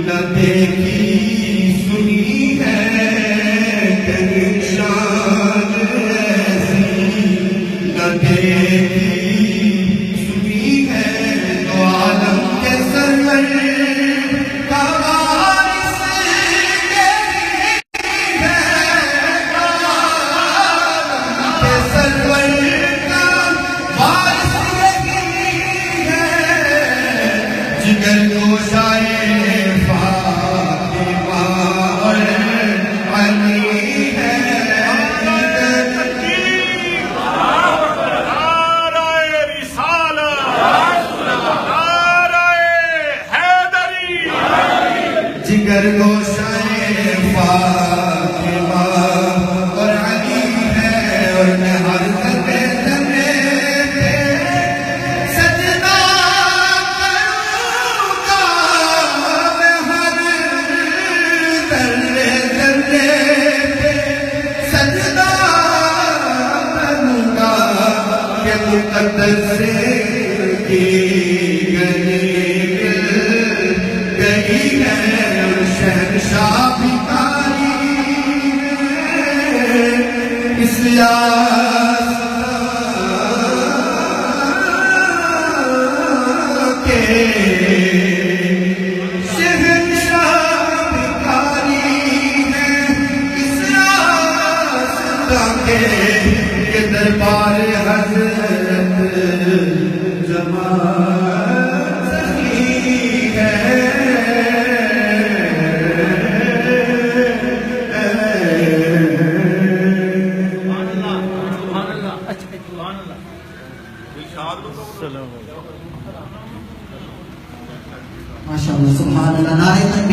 نہ دیکھی سنی ہے تیری شان ایسی، نہ دیکھی سنی ہے تو عالم کے سرور کا وارث یہی ہے، عالم کے سرور کا وارث یہی ہے، جگر گوشائے جگر گوشائے فاطمہ اور علی ہے، اور میں ہر دمے پہ سجدہ کروں گا، میں ہر ذرے پہ سجدہ کروں گا کہ مقدس کی گئی ہے شہنشاہ بھکاری اس کے شہنشاہ بھکاری ہے، اس کے دربار حضرت جمال ماشاءاللہ، سبحان اللہ، نعرہ تکبیر۔